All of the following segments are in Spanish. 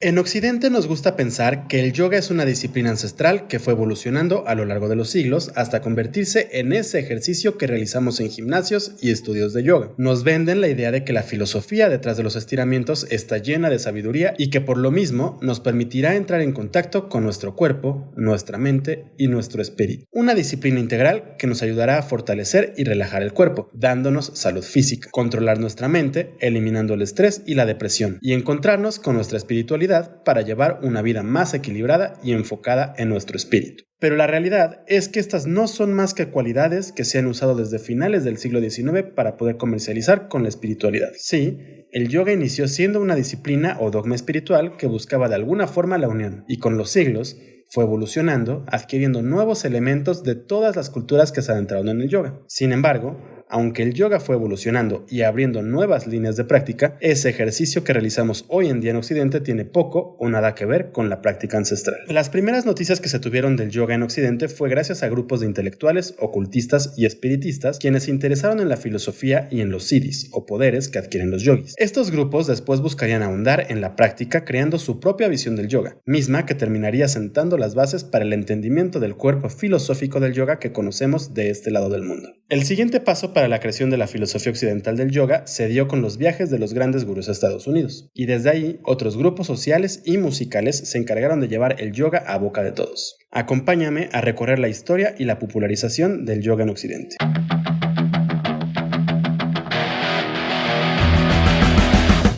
En Occidente nos gusta pensar que el yoga es una disciplina ancestral que fue evolucionando a lo largo de los siglos hasta convertirse en ese ejercicio que realizamos en gimnasios y estudios de yoga. Nos venden la idea de que la filosofía detrás de los estiramientos está llena de sabiduría y que por lo mismo nos permitirá entrar en contacto con nuestro cuerpo, nuestra mente y nuestro espíritu. Una disciplina integral que nos ayudará a fortalecer y relajar el cuerpo, dándonos salud física, controlar nuestra mente, eliminando el estrés y la depresión, y encontrarnos con nuestra espiritualidad para llevar una vida más equilibrada y enfocada en nuestro espíritu. Pero la realidad es que estas no son más que cualidades que se han usado desde finales del siglo XIX para poder comercializar con la espiritualidad. Sí, el yoga inició siendo una disciplina o dogma espiritual que buscaba de alguna forma la unión, y con los siglos fue evolucionando, adquiriendo nuevos elementos de todas las culturas que se adentraron en el yoga. Sin embargo, aunque el yoga fue evolucionando y abriendo nuevas líneas de práctica, ese ejercicio que realizamos hoy en día en Occidente tiene poco o nada que ver con la práctica ancestral. Las primeras noticias que se tuvieron del yoga en Occidente fue gracias a grupos de intelectuales, ocultistas y espiritistas quienes se interesaron en la filosofía y en los siddhis, o poderes que adquieren los yogis. Estos grupos después buscarían ahondar en la práctica creando su propia visión del yoga, misma que terminaría sentando las bases para el entendimiento del cuerpo filosófico del yoga que conocemos de este lado del mundo. El siguiente paso para la creación de la filosofía occidental del yoga se dio con los viajes de los grandes gurús a Estados Unidos, y desde ahí otros grupos sociales y musicales se encargaron de llevar el yoga a boca de todos. Acompáñame a recorrer la historia y la popularización del yoga en Occidente.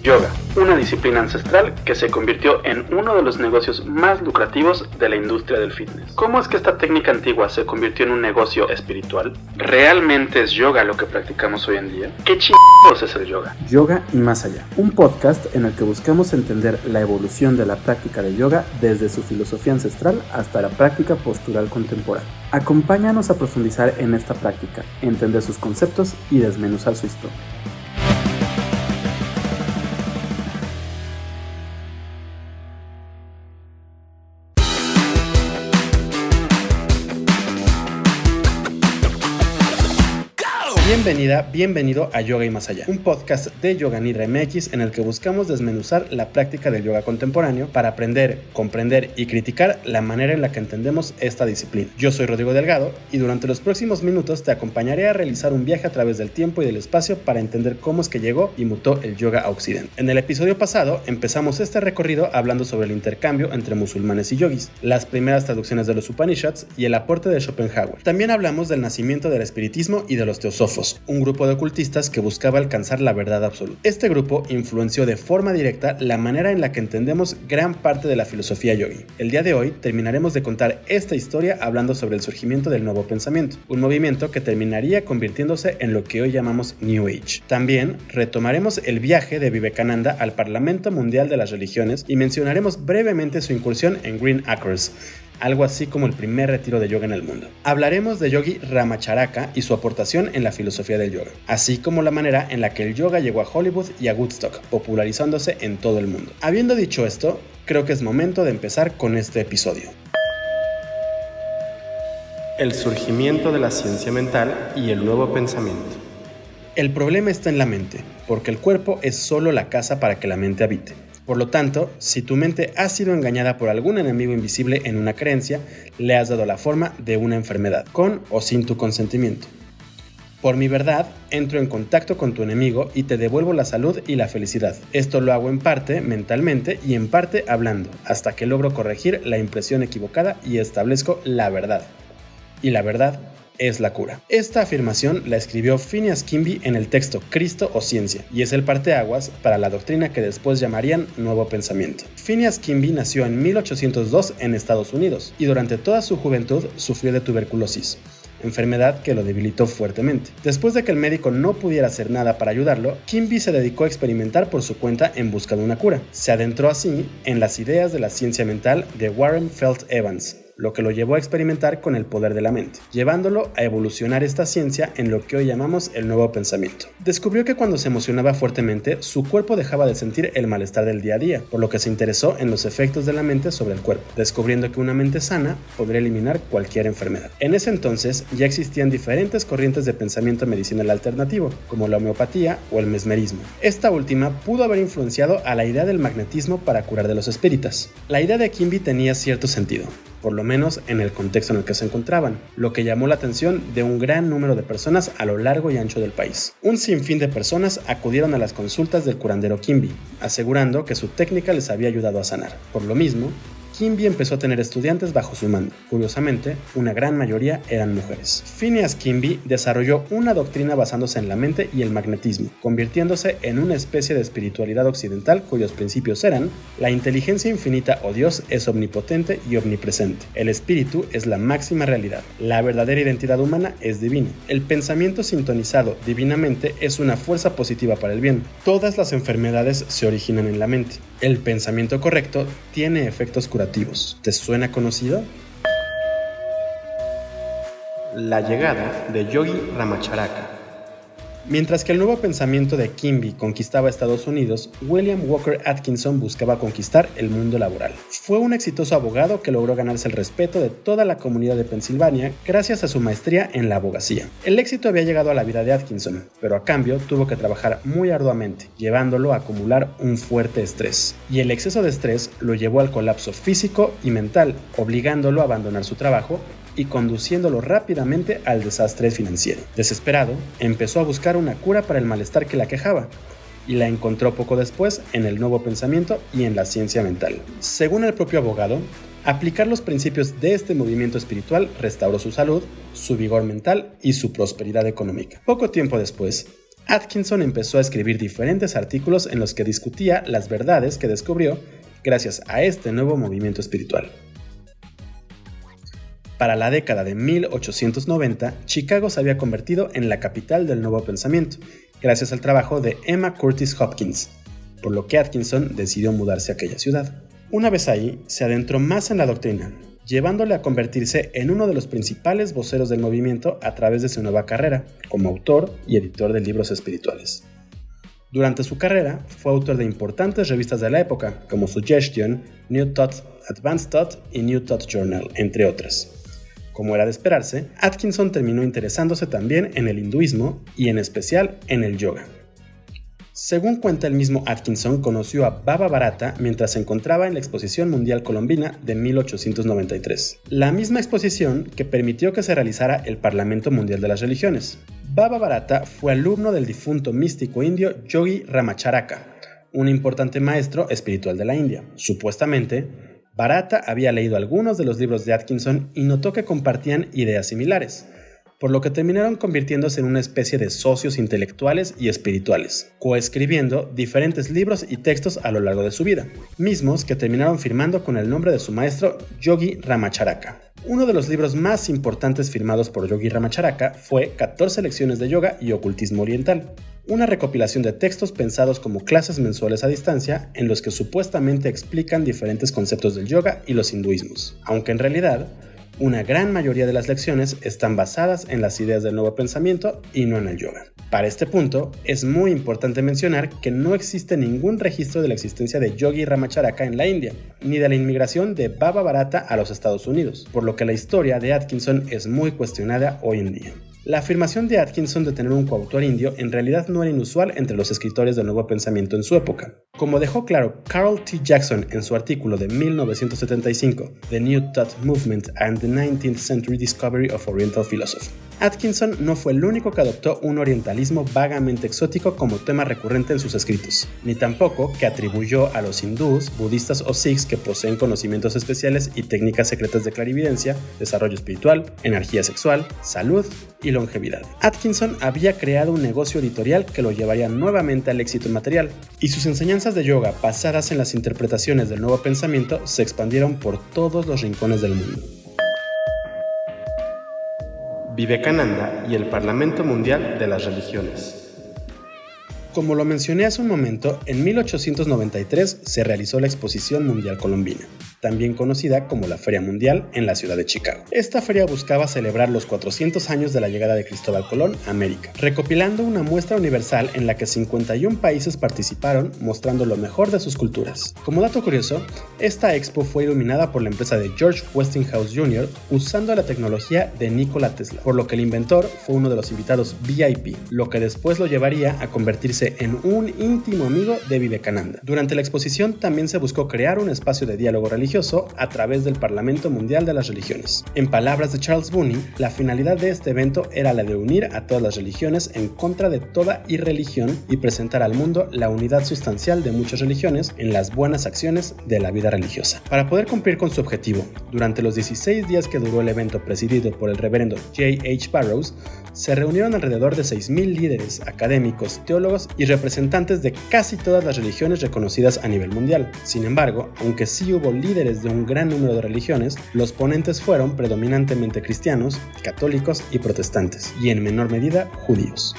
Yoga, una disciplina ancestral que se convirtió en uno de los negocios más lucrativos de la industria del fitness. ¿Cómo es que esta técnica antigua se convirtió en un negocio espiritual? ¿Realmente es yoga lo que practicamos hoy en día? ¿Qué chingados es el yoga? Yoga y más allá, un podcast en el que buscamos entender la evolución de la práctica de yoga desde su filosofía ancestral hasta la práctica postural contemporánea. Acompáñanos a profundizar en esta práctica, entender sus conceptos y desmenuzar su historia. Bienvenido a Yoga y Más Allá, un podcast de Yoga Nidra MX en el que buscamos desmenuzar la práctica del yoga contemporáneo para aprender, comprender y criticar la manera en la que entendemos esta disciplina. Yo soy Rodrigo Delgado y durante los próximos minutos te acompañaré a realizar un viaje a través del tiempo y del espacio para entender cómo es que llegó y mutó el yoga a Occidente. En el episodio pasado empezamos este recorrido hablando sobre el intercambio entre musulmanes y yogis, las primeras traducciones de los Upanishads y el aporte de Schopenhauer. También hablamos del nacimiento del espiritismo y de los teosófos, un grupo de ocultistas que buscaba alcanzar la verdad absoluta. Este grupo influenció de forma directa la manera en la que entendemos gran parte de la filosofía yogi. El día de hoy terminaremos de contar esta historia hablando sobre el surgimiento del nuevo pensamiento, un movimiento que terminaría convirtiéndose en lo que hoy llamamos New Age. También retomaremos el viaje de Vivekananda al Parlamento Mundial de las Religiones y mencionaremos brevemente su incursión en Green Acres, algo así como el primer retiro de yoga en el mundo. Hablaremos de Yogi Ramacharaka y su aportación en la filosofía del yoga, así como la manera en la que el yoga llegó a Hollywood y a Woodstock, popularizándose en todo el mundo. Habiendo dicho esto, creo que es momento de empezar con este episodio. El surgimiento de la ciencia mental y el nuevo pensamiento. El problema está en la mente, porque el cuerpo es solo la casa para que la mente habite. Por lo tanto, si tu mente ha sido engañada por algún enemigo invisible en una creencia, le has dado la forma de una enfermedad, con o sin tu consentimiento. Por mi verdad, entro en contacto con tu enemigo y te devuelvo la salud y la felicidad. Esto lo hago en parte mentalmente y en parte hablando, hasta que logro corregir la impresión equivocada y establezco la verdad. Y la verdad es la cura. Esta afirmación la escribió Phineas Kimby en el texto Cristo o Ciencia, y es el parteaguas para la doctrina que después llamarían Nuevo Pensamiento. Phineas Kimby nació en 1802 en Estados Unidos, y durante toda su juventud sufrió de tuberculosis, enfermedad que lo debilitó fuertemente. Después de que el médico no pudiera hacer nada para ayudarlo, Kimby se dedicó a experimentar por su cuenta en busca de una cura. Se adentró así en las ideas de la ciencia mental de Warren Felt Evans, lo que lo llevó a experimentar con el poder de la mente, llevándolo a evolucionar esta ciencia en lo que hoy llamamos el nuevo pensamiento. Descubrió que cuando se emocionaba fuertemente, su cuerpo dejaba de sentir el malestar del día a día, por lo que se interesó en los efectos de la mente sobre el cuerpo, descubriendo que una mente sana podría eliminar cualquier enfermedad. En ese entonces ya existían diferentes corrientes de pensamiento medicinal alternativo, como la homeopatía o el mesmerismo. Esta última pudo haber influenciado a la idea del magnetismo para curar de los espíritas. La idea de Quimby tenía cierto sentido, por lo menos en el contexto en el que se encontraban, lo que llamó la atención de un gran número de personas a lo largo y ancho del país. Un sinfín de personas acudieron a las consultas del curandero Quimby, asegurando que su técnica les había ayudado a sanar. Por lo mismo, Quimby empezó a tener estudiantes bajo su mando. Curiosamente, una gran mayoría eran mujeres. Phineas Quimby desarrolló una doctrina basándose en la mente y el magnetismo, convirtiéndose en una especie de espiritualidad occidental cuyos principios eran: la inteligencia infinita o Dios es omnipotente y omnipresente. El espíritu es la máxima realidad. La verdadera identidad humana es divina. El pensamiento sintonizado divinamente es una fuerza positiva para el bien. Todas las enfermedades se originan en la mente. El pensamiento correcto tiene efectos curativos. ¿Te suena conocido? La llegada de Yogi Ramacharaka. Mientras que el nuevo pensamiento de Quimby conquistaba Estados Unidos, William Walker Atkinson buscaba conquistar el mundo laboral. Fue un exitoso abogado que logró ganarse el respeto de toda la comunidad de Pensilvania gracias a su maestría en la abogacía. El éxito había llegado a la vida de Atkinson, pero a cambio tuvo que trabajar muy arduamente, llevándolo a acumular un fuerte estrés. Y el exceso de estrés lo llevó al colapso físico y mental, obligándolo a abandonar su trabajo y conduciéndolo rápidamente al desastre financiero. Desesperado, empezó a buscar una cura para el malestar que la aquejaba, y la encontró poco después en el nuevo pensamiento y en la ciencia mental. Según el propio abogado, aplicar los principios de este movimiento espiritual restauró su salud, su vigor mental y su prosperidad económica. Poco tiempo después, Atkinson empezó a escribir diferentes artículos en los que discutía las verdades que descubrió gracias a este nuevo movimiento espiritual. Para la década de 1890, Chicago se había convertido en la capital del nuevo pensamiento, gracias al trabajo de Emma Curtis Hopkins, por lo que Atkinson decidió mudarse a aquella ciudad. Una vez ahí, se adentró más en la doctrina, llevándole a convertirse en uno de los principales voceros del movimiento a través de su nueva carrera, como autor y editor de libros espirituales. Durante su carrera, fue autor de importantes revistas de la época, como Suggestion, New Thought, Advanced Thought y New Thought Journal, entre otras. Como era de esperarse, Atkinson terminó interesándose también en el hinduismo y en especial en el yoga. Según cuenta el mismo Atkinson, conoció a Baba Bharata mientras se encontraba en la Exposición Mundial Colombina de 1893, la misma exposición que permitió que se realizara el Parlamento Mundial de las Religiones. Baba Bharata fue alumno del difunto místico indio Yogi Ramacharaka, un importante maestro espiritual de la India. Supuestamente, Bharata había leído algunos de los libros de Atkinson y notó que compartían ideas similares, por lo que terminaron convirtiéndose en una especie de socios intelectuales y espirituales, coescribiendo diferentes libros y textos a lo largo de su vida, mismos que terminaron firmando con el nombre de su maestro Yogi Ramacharaka. Uno de los libros más importantes firmados por Yogi Ramacharaka fue 14 lecciones de yoga y ocultismo oriental, una recopilación de textos pensados como clases mensuales a distancia en los que supuestamente explican diferentes conceptos del yoga y los hinduismos, aunque en realidad una gran mayoría de las lecciones están basadas en las ideas del nuevo pensamiento y no en el yoga. Para este punto, es muy importante mencionar que no existe ningún registro de la existencia de Yogi Ramacharaka en la India, ni de la inmigración de Baba Bharata a los Estados Unidos, por lo que la historia de Atkinson es muy cuestionada hoy en día. La afirmación de Atkinson de tener un coautor indio en realidad no era inusual entre los escritores del nuevo pensamiento en su época. Como dejó claro Carl T. Jackson en su artículo de 1975, The New Thought Movement and the 19th Century Discovery of Oriental Philosophy, Atkinson no fue el único que adoptó un orientalismo vagamente exótico como tema recurrente en sus escritos, ni tampoco que atribuyó a los hindús, budistas o sikhs que poseen conocimientos especiales y técnicas secretas de clarividencia, desarrollo espiritual, energía sexual, salud y longevidad. Atkinson había creado un negocio editorial que lo llevaría nuevamente al éxito material, y sus enseñanzas de yoga basadas en las interpretaciones del nuevo pensamiento se expandieron por todos los rincones del mundo. Vivekananda y el Parlamento Mundial de las Religiones. Como lo mencioné hace un momento, en 1893 se realizó la Exposición Mundial Colombina, también conocida como la Feria Mundial, en la ciudad de Chicago. Esta feria buscaba celebrar los 400 años de la llegada de Cristóbal Colón a América, recopilando una muestra universal en la que 51 países participaron, mostrando lo mejor de sus culturas. Como dato curioso, esta expo fue iluminada por la empresa de George Westinghouse Jr. usando la tecnología de Nikola Tesla, por lo que el inventor fue uno de los invitados VIP, lo que después lo llevaría a convertirse en un íntimo amigo de Vivekananda. Durante la exposición también se buscó crear un espacio de diálogo religioso a través del Parlamento Mundial de las Religiones. En palabras de Charles Booney, la finalidad de este evento era la de unir a todas las religiones en contra de toda irreligión y presentar al mundo la unidad sustancial de muchas religiones en las buenas acciones de la vida religiosa. Para poder cumplir con su objetivo, durante los 16 días que duró el evento presidido por el reverendo J.H. Barrows, se reunieron alrededor de 6,000 líderes, académicos, teólogos y representantes de casi todas las religiones reconocidas a nivel mundial. Sin embargo, aunque sí hubo líderes de un gran número de religiones, los ponentes fueron predominantemente cristianos, católicos y protestantes, y en menor medida judíos,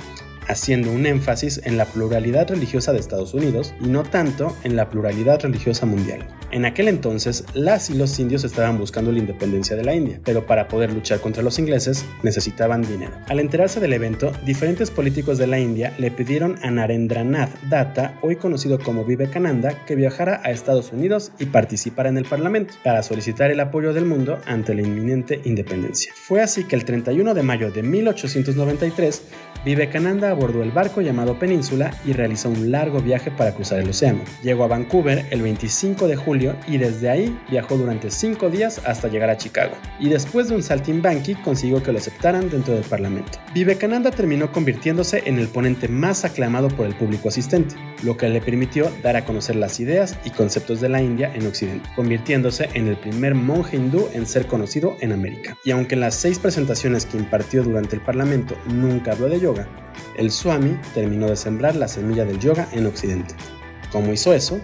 haciendo un énfasis en la pluralidad religiosa de Estados Unidos y no tanto en la pluralidad religiosa mundial. En aquel entonces, las y los indios estaban buscando la independencia de la India, pero para poder luchar contra los ingleses necesitaban dinero. Al enterarse del evento, diferentes políticos de la India le pidieron a Narendranath Datta, hoy conocido como Vivekananda, que viajara a Estados Unidos y participara en el Parlamento para solicitar el apoyo del mundo ante la inminente independencia. Fue así que el 31 de mayo de 1893, Vivekananda abordó el barco llamado Península y realizó un largo viaje para cruzar el océano. Llegó a Vancouver el 25 de julio y desde ahí viajó durante 5 días hasta llegar a Chicago. Y después de un saltimbanqui consiguió que lo aceptaran dentro del Parlamento. Vivekananda terminó convirtiéndose en el ponente más aclamado por el público asistente, lo que le permitió dar a conocer las ideas y conceptos de la India en Occidente, convirtiéndose en el primer monje hindú en ser conocido en América. Y aunque en las 6 presentaciones que impartió durante el Parlamento nunca habló de yoga, el Swami terminó de sembrar la semilla del yoga en Occidente. ¿Cómo hizo eso?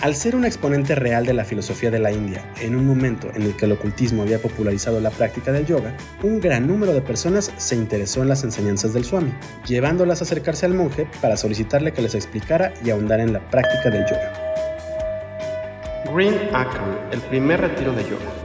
Al ser un exponente real de la filosofía de la India, en un momento en el que el ocultismo había popularizado la práctica del yoga, un gran número de personas se interesó en las enseñanzas del Swami, llevándolas a acercarse al monje para solicitarle que les explicara y ahondara en la práctica del yoga. Green Acre, el primer retiro de yoga.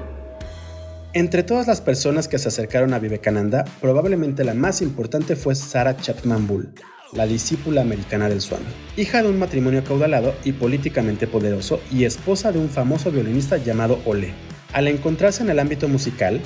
Entre todas las personas que se acercaron a Vivekananda, probablemente la más importante fue Sarah Chapman Bull, la discípula americana del Swami, hija de un matrimonio acaudalado y políticamente poderoso y esposa de un famoso violinista llamado Ole. Al encontrarse en el ámbito musical,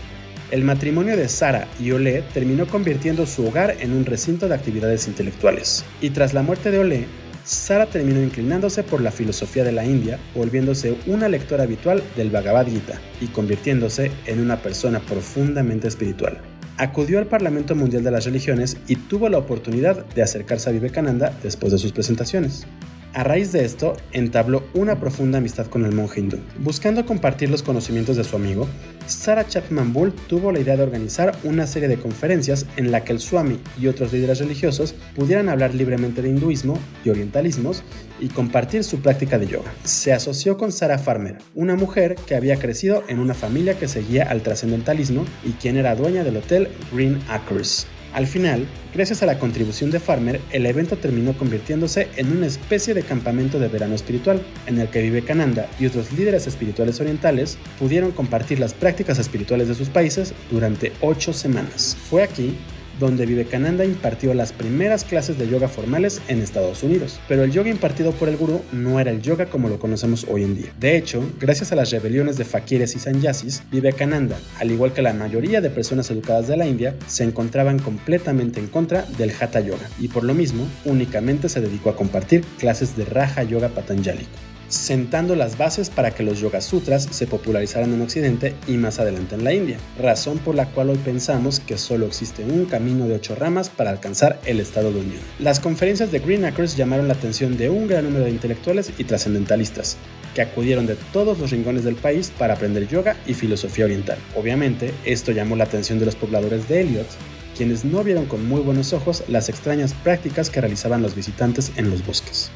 el matrimonio de Sarah y Ole terminó convirtiendo su hogar en un recinto de actividades intelectuales. Y tras la muerte de Ole, Sarah terminó inclinándose por la filosofía de la India, volviéndose una lectora habitual del Bhagavad Gita y convirtiéndose en una persona profundamente espiritual. Acudió al Parlamento Mundial de las Religiones y tuvo la oportunidad de acercarse a Vivekananda después de sus presentaciones. A raíz de esto, entabló una profunda amistad con el monje hindú. Buscando compartir los conocimientos de su amigo, Sarah Chapman Bull tuvo la idea de organizar una serie de conferencias en la que el Swami y otros líderes religiosos pudieran hablar libremente de hinduismo y orientalismos y compartir su práctica de yoga. Se asoció con Sarah Farmer, una mujer que había crecido en una familia que seguía al trascendentalismo y quien era dueña del hotel Green Acres. Al final, gracias a la contribución de Farmer, el evento terminó convirtiéndose en una especie de campamento de verano espiritual, en el que Vivekananda y otros líderes espirituales orientales pudieron compartir las prácticas espirituales de sus países durante 8 semanas. Fue aquí donde Vivekananda impartió las primeras clases de yoga formales en Estados Unidos. Pero el yoga impartido por el gurú no era el yoga como lo conocemos hoy en día. De hecho, gracias a las rebeliones de fakires y sannyasis, Vivekananda, al igual que la mayoría de personas educadas de la India, se encontraban completamente en contra del Hatha Yoga y por lo mismo únicamente se dedicó a compartir clases de Raja Yoga Patanjálico, sentando las bases para que los Yoga Sutras se popularizaran en Occidente y más adelante en la India, razón por la cual hoy pensamos que solo existe un camino de 8 ramas para alcanzar el estado de unión. Las conferencias de Green Acres llamaron la atención de un gran número de intelectuales y trascendentalistas, que acudieron de todos los rincones del país para aprender yoga y filosofía oriental. Obviamente, esto llamó la atención de los pobladores de Eliot, quienes no vieron con muy buenos ojos las extrañas prácticas que realizaban los visitantes en los bosques.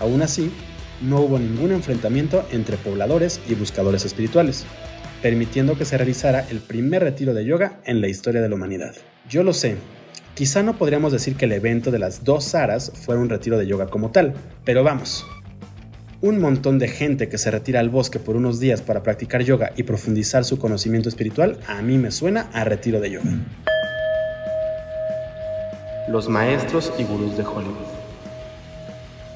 Aún así, no hubo ningún enfrentamiento entre pobladores y buscadores espirituales, permitiendo que se realizara el primer retiro de yoga en la historia de la humanidad. Yo lo sé, Quizá no podríamos decir que el evento de las 2 Saras fuera un retiro de yoga como tal, pero vamos. Un montón de gente que se retira al bosque por unos días para practicar yoga y profundizar su conocimiento espiritual, a mí me suena a retiro de yoga. Los maestros y gurús de Hollywood.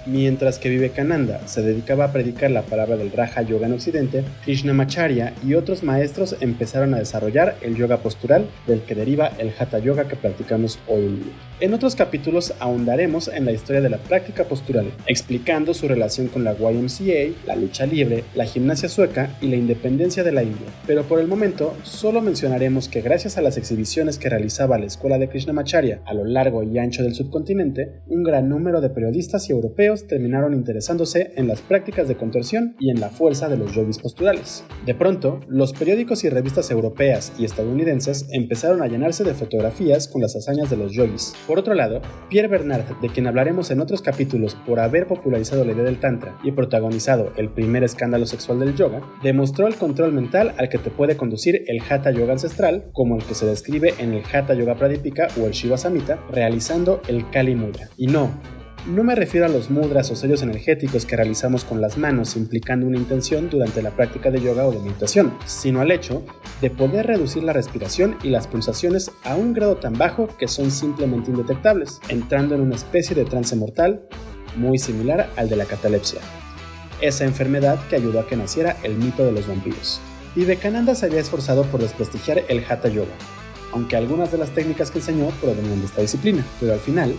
Mientras que Vivekananda se dedicaba a predicar la palabra del Raja Yoga en Occidente, Krishnamacharya y otros maestros empezaron a desarrollar el yoga postural del que deriva el Hatha Yoga que practicamos hoy en día. En otros capítulos ahondaremos en la historia de la práctica postural, explicando su relación con la YMCA, la lucha libre, la gimnasia sueca y la independencia de la India. Pero por el momento, solo mencionaremos que gracias a las exhibiciones que realizaba la escuela de Krishnamacharya a lo largo y ancho del subcontinente, un gran número de periodistas y europeos terminaron interesándose en las prácticas de contorsión y en la fuerza de los yogis posturales. De pronto, los periódicos y revistas europeas y estadounidenses empezaron a llenarse de fotografías con las hazañas de los yogis. Por otro lado, Pierre Bernard, de quien hablaremos en otros capítulos por haber popularizado la idea del Tantra y protagonizado el primer escándalo sexual del yoga, demostró el control mental al que te puede conducir el Hatha Yoga ancestral, como el que se describe en el Hatha Yoga Pradipika o el Shiva Samhita, realizando el Kali Mudra. Y no me refiero a los mudras o sellos energéticos que realizamos con las manos implicando una intención durante la práctica de yoga o de meditación, sino al hecho de poder reducir la respiración y las pulsaciones a un grado tan bajo que son simplemente indetectables, entrando en una especie de trance mortal muy similar al de la catalepsia, esa enfermedad que ayudó a que naciera el mito de los vampiros. Vivekananda se había esforzado por desprestigiar el Hatha Yoga, aunque algunas de las técnicas que enseñó provenían de esta disciplina, pero al final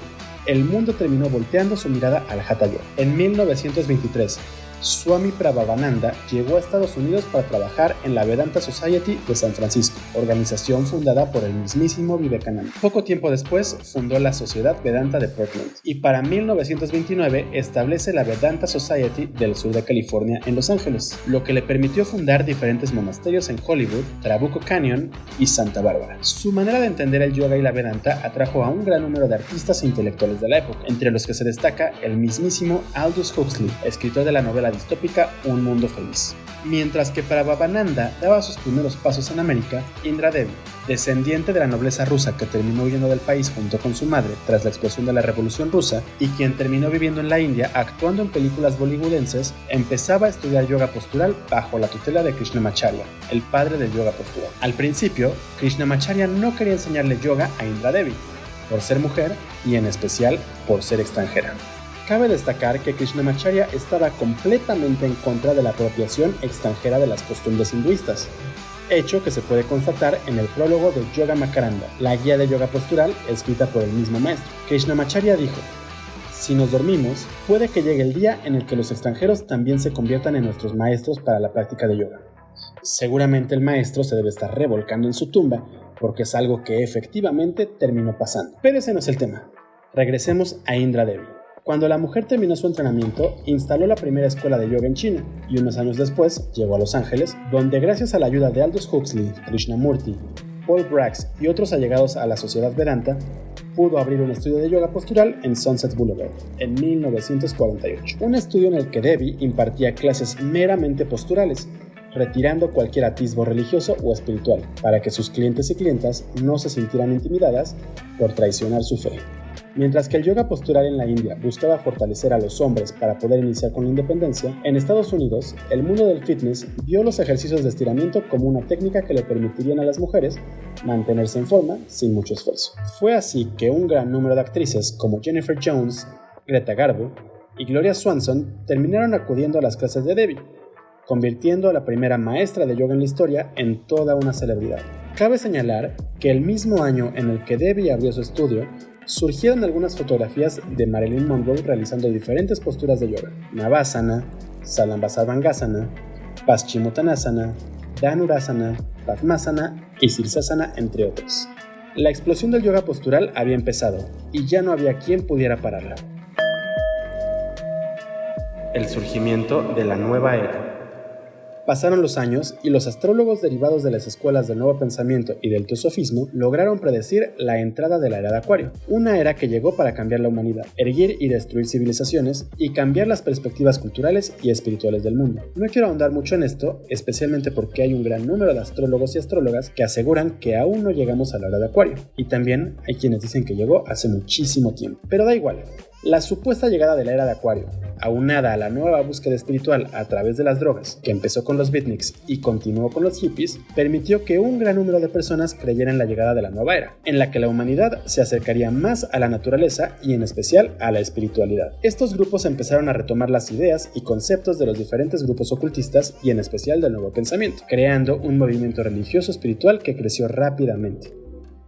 el mundo terminó volteando su mirada al Hatha Yoga. En 1923, Swami Prabhavananda llegó a Estados Unidos para trabajar en la Vedanta Society de San Francisco, organización fundada por el mismísimo Vivekananda. Poco tiempo después fundó la Sociedad Vedanta de Portland y para 1929 establece la Vedanta Society del sur de California en Los Ángeles, lo que le permitió fundar diferentes monasterios en Hollywood, Trabuco Canyon y Santa Bárbara. Su manera de entender el yoga y la Vedanta atrajo a un gran número de artistas e intelectuales de la época, entre los que se destaca el mismísimo Aldous Huxley, escritor de la novela distópica Un Mundo Feliz. Mientras que Prabhavananda daba sus primeros pasos en América, Indra Devi, descendiente de la nobleza rusa que terminó huyendo del país junto con su madre tras la explosión de la Revolución Rusa y quien terminó viviendo en la India actuando en películas bollywoodenses, empezaba a estudiar yoga postural bajo la tutela de Krishnamacharya, el padre del yoga postural. Al principio, Krishnamacharya no quería enseñarle yoga a Indra Devi, por ser mujer y en especial por ser extranjera. Cabe destacar que Krishnamacharya estaba completamente en contra de la apropiación extranjera de las costumbres hinduistas, hecho que se puede constatar en el prólogo de Yoga Makaranda, la guía de yoga postural escrita por el mismo maestro. Krishnamacharya dijo: si nos dormimos, puede que llegue el día en el que los extranjeros también se conviertan en nuestros maestros para la práctica de yoga. Seguramente el maestro se debe estar revolcando en su tumba, porque es algo que efectivamente terminó pasando. Pero ese no es el tema. Regresemos a Indra Devi. Cuando la mujer terminó su entrenamiento, instaló la primera escuela de yoga en China y unos años después llegó a Los Ángeles, donde gracias a la ayuda de Aldous Huxley, Krishnamurti, Paul Braggs y otros allegados a la Sociedad Vedanta, pudo abrir un estudio de yoga postural en Sunset Boulevard en 1948. Un estudio en el que Devi impartía clases meramente posturales, retirando cualquier atisbo religioso o espiritual, para que sus clientes y clientas no se sintieran intimidadas por traicionar su fe. Mientras que el yoga postural en la India buscaba fortalecer a los hombres para poder iniciar con la independencia, en Estados Unidos, el mundo del fitness vio los ejercicios de estiramiento como una técnica que le permitirían a las mujeres mantenerse en forma sin mucho esfuerzo. Fue así que un gran número de actrices como Jennifer Jones, Greta Garbo y Gloria Swanson terminaron acudiendo a las clases de Devi, convirtiendo a la primera maestra de yoga en la historia en toda una celebridad. Cabe señalar que el mismo año en el que Devi abrió su estudio, surgieron algunas fotografías de Marilyn Monroe realizando diferentes posturas de yoga: Navasana, Salambasarvangasana, Paschimottanasana, Dhanurasana, Padmasana y Sirsasana, entre otros. La explosión del yoga postural había empezado y ya no había quien pudiera pararla. El surgimiento de la nueva era. Pasaron los años y los astrólogos derivados de las escuelas del Nuevo Pensamiento y del Teosofismo lograron predecir la entrada de la era de Acuario, una era que llegó para cambiar la humanidad, erguir y destruir civilizaciones y cambiar las perspectivas culturales y espirituales del mundo. No quiero ahondar mucho en esto, especialmente porque hay un gran número de astrólogos y astrólogas que aseguran que aún no llegamos a la era de Acuario, y también hay quienes dicen que llegó hace muchísimo tiempo. Pero da igual. La supuesta llegada de la era de Acuario, aunada a la nueva búsqueda espiritual a través de las drogas, que empezó con los beatniks y continuó con los hippies, permitió que un gran número de personas creyeran en la llegada de la nueva era, en la que la humanidad se acercaría más a la naturaleza y en especial a la espiritualidad. Estos grupos empezaron a retomar las ideas y conceptos de los diferentes grupos ocultistas y en especial del Nuevo Pensamiento, creando un movimiento religioso espiritual que creció rápidamente,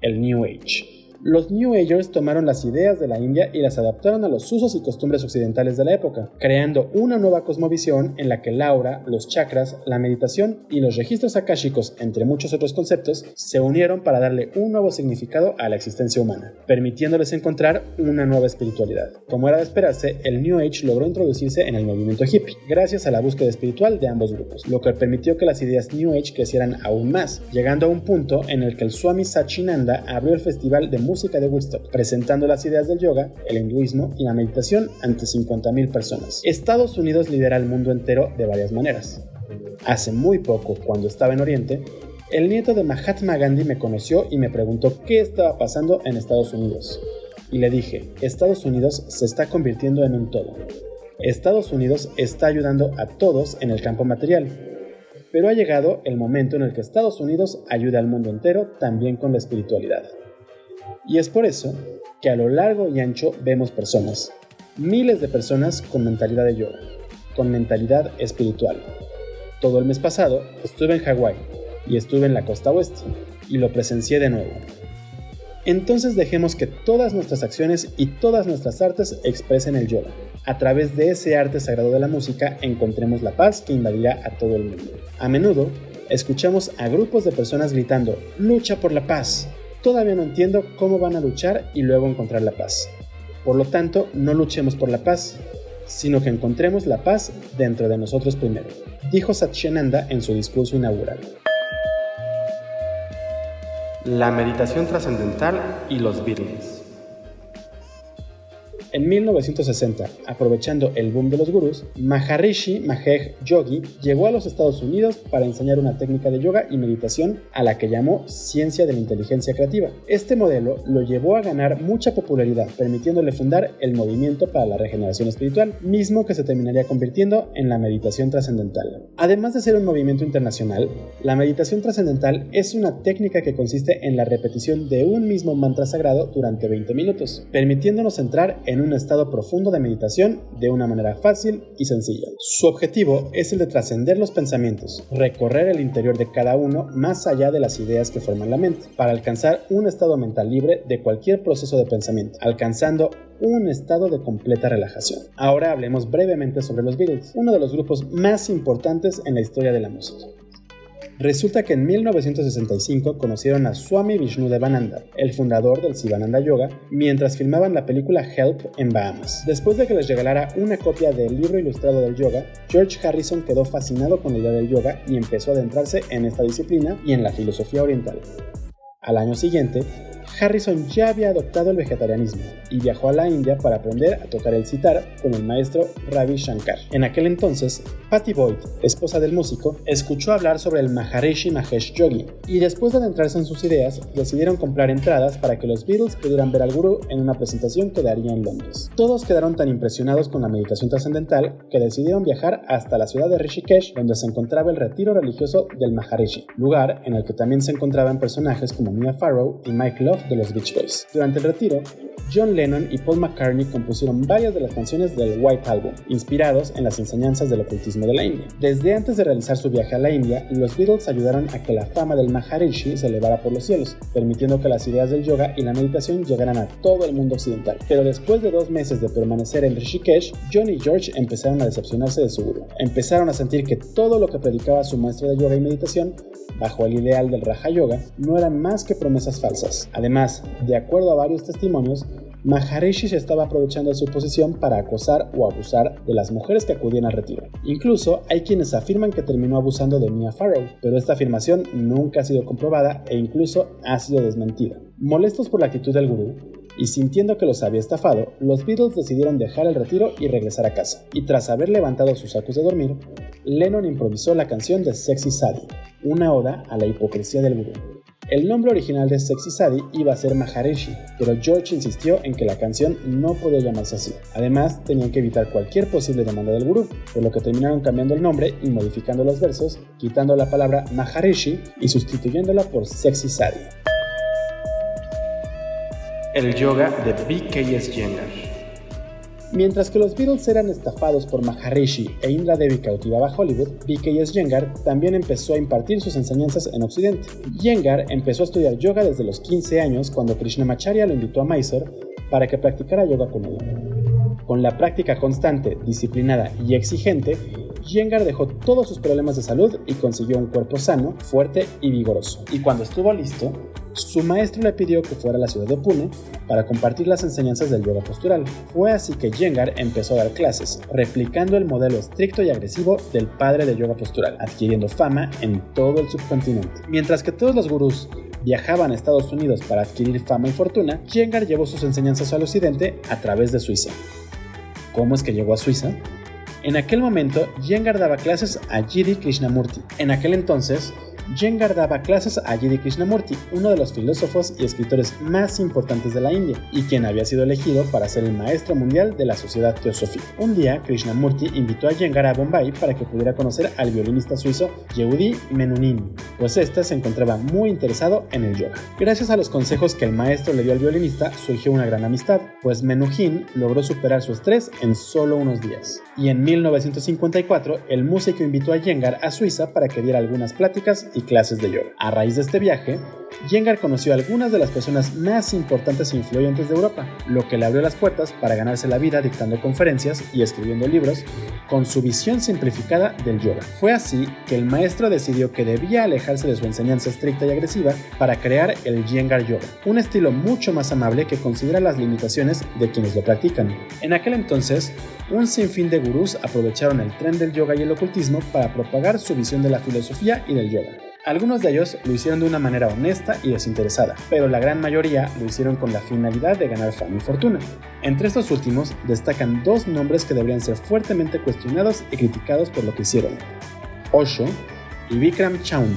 el New Age. Los New Agers tomaron las ideas de la India y las adaptaron a los usos y costumbres occidentales de la época, creando una nueva cosmovisión en la que el aura, los chakras, la meditación y los registros akáshicos, entre muchos otros conceptos, se unieron para darle un nuevo significado a la existencia humana, permitiéndoles encontrar una nueva espiritualidad. Como era de esperarse, el New Age logró introducirse en el movimiento hippie, gracias a la búsqueda espiritual de ambos grupos, lo que permitió que las ideas New Age crecieran aún más, llegando a un punto en el que el Swami Satchinanda abrió el festival de música de Woodstock, presentando las ideas del yoga, el hinduismo y la meditación ante 50,000 personas. Estados Unidos lidera el mundo entero de varias maneras. Hace muy poco, cuando estaba en Oriente, el nieto de Mahatma Gandhi me conoció y me preguntó qué estaba pasando en Estados Unidos. Y le dije, Estados Unidos se está convirtiendo en un todo. Estados Unidos está ayudando a todos en el campo material, pero ha llegado el momento en el que Estados Unidos ayuda al mundo entero también con la espiritualidad. Y es por eso que a lo largo y ancho vemos personas, miles de personas con mentalidad de yoga, con mentalidad espiritual. Todo el mes pasado estuve en Hawái y estuve en la costa oeste y lo presencié de nuevo. Entonces dejemos que todas nuestras acciones y todas nuestras artes expresen el yoga. A través de ese arte sagrado de la música encontremos la paz que invadirá a todo el mundo. A menudo escuchamos a grupos de personas gritando «¡Lucha por la paz!». Todavía no entiendo cómo van a luchar y luego encontrar la paz. Por lo tanto, no luchemos por la paz, sino que encontremos la paz dentro de nosotros primero, dijo Satchinanda en su discurso inaugural. La meditación trascendental y los Beatles. En 1960, aprovechando el boom de los gurús, Maharishi Mahesh Yogi llegó a los Estados Unidos para enseñar una técnica de yoga y meditación a la que llamó ciencia de la inteligencia creativa. Este modelo lo llevó a ganar mucha popularidad, permitiéndole fundar el movimiento para la regeneración espiritual, mismo que se terminaría convirtiendo en la meditación trascendental. Además de ser un movimiento internacional, la meditación trascendental es una técnica que consiste en la repetición de un mismo mantra sagrado durante 20 minutos, permitiéndonos entrar en un estado profundo de meditación de una manera fácil y sencilla. Su objetivo es el de trascender los pensamientos, recorrer el interior de cada uno más allá de las ideas que forman la mente, para alcanzar un estado mental libre de cualquier proceso de pensamiento, alcanzando un estado de completa relajación. Ahora hablemos brevemente sobre los Beatles, uno de los grupos más importantes en la historia de la música. Resulta que en 1965 conocieron a Swami Vishnudevananda, el fundador del Sivananda Yoga, mientras filmaban la película Help en Bahamas. Después de que les regalara una copia del libro ilustrado del yoga, George Harrison quedó fascinado con la idea del yoga y empezó a adentrarse en esta disciplina y en la filosofía oriental. Al año siguiente, Harrison ya había adoptado el vegetarianismo y viajó a la India para aprender a tocar el sitar con el maestro Ravi Shankar. En aquel entonces, Pattie Boyd, esposa del músico, escuchó hablar sobre el Maharishi Mahesh Yogi y después de adentrarse en sus ideas, decidieron comprar entradas para que los Beatles pudieran ver al gurú en una presentación que daría en Londres. Todos quedaron tan impresionados con la meditación trascendental que decidieron viajar hasta la ciudad de Rishikesh, donde se encontraba el retiro religioso del Maharishi, lugar en el que también se encontraban personajes como Mia Farrow y Mike Love de los Beach Boys. Durante el retiro, John Lennon y Paul McCartney compusieron varias de las canciones del White Album, inspirados en las enseñanzas del ocultismo de la India. Desde antes de realizar su viaje a la India, los Beatles ayudaron a que la fama del Maharishi se elevara por los cielos, permitiendo que las ideas del yoga y la meditación llegaran a todo el mundo occidental. Pero después de 2 meses de permanecer en Rishikesh, John y George empezaron a decepcionarse de su gurú. Empezaron a sentir que todo lo que predicaba su maestro de yoga y meditación, bajo el ideal del Raja Yoga, no eran más que promesas falsas. Además, de acuerdo a varios testimonios, Maharishi se estaba aprovechando de su posición para acosar o abusar de las mujeres que acudían al retiro. Incluso hay quienes afirman que terminó abusando de Mia Farrow, pero esta afirmación nunca ha sido comprobada e incluso ha sido desmentida. Molestos por la actitud del gurú, y sintiendo que los había estafado, los Beatles decidieron dejar el retiro y regresar a casa. Y tras haber levantado sus sacos de dormir, Lennon improvisó la canción de Sexy Sadie, una oda a la hipocresía del gurú. El nombre original de Sexy Sadie iba a ser Maharishi, pero George insistió en que la canción no podía llamarse así. Además, tenían que evitar cualquier posible demanda del gurú, por lo que terminaron cambiando el nombre y modificando los versos, quitando la palabra Maharishi y sustituyéndola por Sexy Sadie. El yoga de B.K.S. Iyengar. Mientras que los Beatles eran estafados por Maharishi e Indra Devi cautivaba a Hollywood, B.K.S. Iyengar también empezó a impartir sus enseñanzas en Occidente. Iyengar empezó a estudiar yoga desde los 15 años cuando Krishnamacharya lo invitó a Mysore para que practicara yoga con él. Con la práctica constante, disciplinada y exigente, Iyengar dejó todos sus problemas de salud y consiguió un cuerpo sano, fuerte y vigoroso. Y cuando estuvo listo, su maestro le pidió que fuera a la ciudad de Pune para compartir las enseñanzas del yoga postural. Fue así que Iyengar empezó a dar clases, replicando el modelo estricto y agresivo del padre de yoga postural, adquiriendo fama en todo el subcontinente. Mientras que todos los gurús viajaban a Estados Unidos para adquirir fama y fortuna, Iyengar llevó sus enseñanzas al occidente a través de Suiza. ¿Cómo es que llegó a Suiza? En aquel momento, Iyengar daba clases a G.D. Krishnamurti. Uno de los filósofos y escritores más importantes de la India, y quien había sido elegido para ser el maestro mundial de la sociedad teosófica. Un día, Krishnamurti invitó a Iyengar a Bombay para que pudiera conocer al violinista suizo Yehudi Menuhin, pues éste se encontraba muy interesado en el yoga. Gracias a los consejos que el maestro le dio al violinista, surgió una gran amistad, pues Menuhin logró superar su estrés en solo unos días. Y en 1954, el músico invitó a Iyengar a Suiza para que diera algunas pláticas y clases de yoga. A raíz de este viaje, Iyengar conoció a algunas de las personas más importantes e influyentes de Europa, lo que le abrió las puertas para ganarse la vida dictando conferencias y escribiendo libros con su visión simplificada del yoga. Fue así que el maestro decidió que debía alejarse de su enseñanza estricta y agresiva para crear el Iyengar Yoga, un estilo mucho más amable que considera las limitaciones de quienes lo practican. En aquel entonces, un sinfín de gurús aprovecharon el tren del yoga y el ocultismo para propagar su visión de la filosofía y del yoga. Algunos de ellos lo hicieron de una manera honesta y desinteresada, pero la gran mayoría lo hicieron con la finalidad de ganar fama y fortuna. Entre estos últimos destacan dos nombres que deberían ser fuertemente cuestionados y criticados por lo que hicieron: Osho y Bikram Choudhury.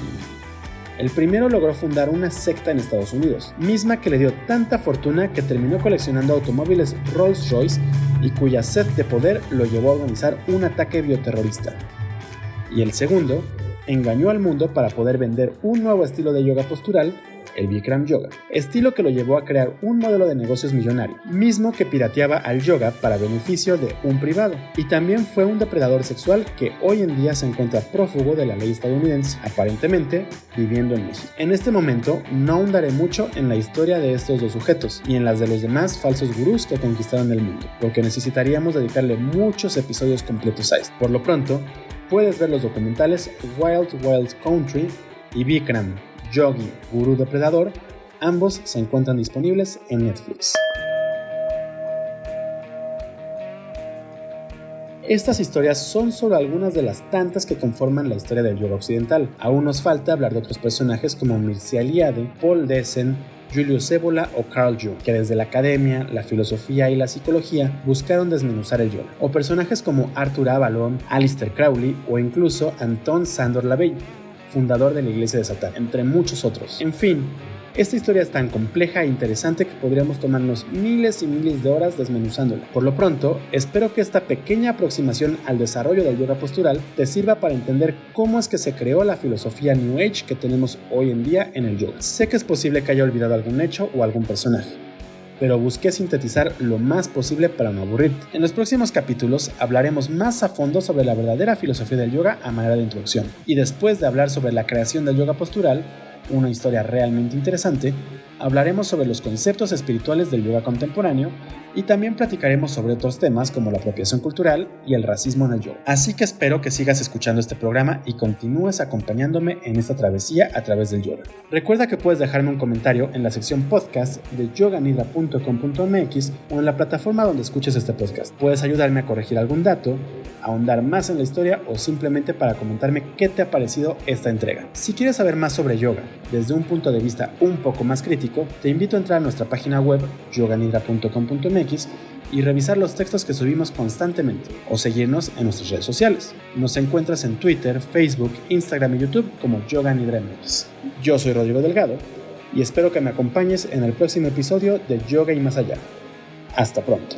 El primero logró fundar una secta en Estados Unidos, misma que le dio tanta fortuna que terminó coleccionando automóviles Rolls-Royce y cuya sed de poder lo llevó a organizar un ataque bioterrorista. Y el segundo engañó al mundo para poder vender un nuevo estilo de yoga postural, el Bikram Yoga, estilo que lo llevó a crear un modelo de negocios millonario, mismo que pirateaba al yoga para beneficio de un privado, y también fue un depredador sexual que hoy en día se encuentra prófugo de la ley estadounidense, aparentemente viviendo en México. En este momento no ahondaré mucho en la historia de estos dos sujetos y en las de los demás falsos gurús que conquistaron el mundo, porque necesitaríamos dedicarle muchos episodios completos a esto. Por lo pronto, puedes ver los documentales Wild Wild Country y Bikram Yogi, Gurú Depredador. Ambos se encuentran disponibles en Netflix. Estas historias son solo algunas de las tantas que conforman la historia del yoga occidental. Aún nos falta hablar de otros personajes como Mircea Eliade, Paul Deussen, Julius Evola o Carl Jung, que desde la academia, la filosofía y la psicología buscaron desmenuzar el yoga. O personajes como Arthur Avalon, Aleister Crowley o incluso Anton Szandor Lavey, fundador de la Iglesia de Satán, entre muchos otros. En fin, esta historia es tan compleja e interesante que podríamos tomarnos miles y miles de horas desmenuzándola. Por lo pronto, espero que esta pequeña aproximación al desarrollo del yoga postural te sirva para entender cómo es que se creó la filosofía New Age que tenemos hoy en día en el yoga. Sé que es posible que haya olvidado algún hecho o algún personaje, pero busqué sintetizar lo más posible para no aburrirte. En los próximos capítulos hablaremos más a fondo sobre la verdadera filosofía del yoga a manera de introducción. Y después de hablar sobre la creación del yoga postural, una historia realmente interesante, hablaremos sobre los conceptos espirituales del yoga contemporáneo y también platicaremos sobre otros temas como la apropiación cultural y el racismo en el yoga. Así que espero que sigas escuchando este programa y continúes acompañándome en esta travesía a través del yoga. Recuerda que puedes dejarme un comentario en la sección podcast de yoganidra.com.mx o en la plataforma donde escuches este podcast. Puedes ayudarme a corregir algún dato, ahondar más en la historia o simplemente para comentarme qué te ha parecido esta entrega. Si quieres saber más sobre yoga desde un punto de vista un poco más crítico, te invito a entrar a nuestra página web yoganidra.com.mx y revisar los textos que subimos constantemente o seguirnos en nuestras redes sociales. Nos encuentras en Twitter, Facebook, Instagram y YouTube como Yoga Nidra MX. Yo soy Rodrigo Delgado y espero que me acompañes en el próximo episodio de Yoga y Más Allá. Hasta pronto.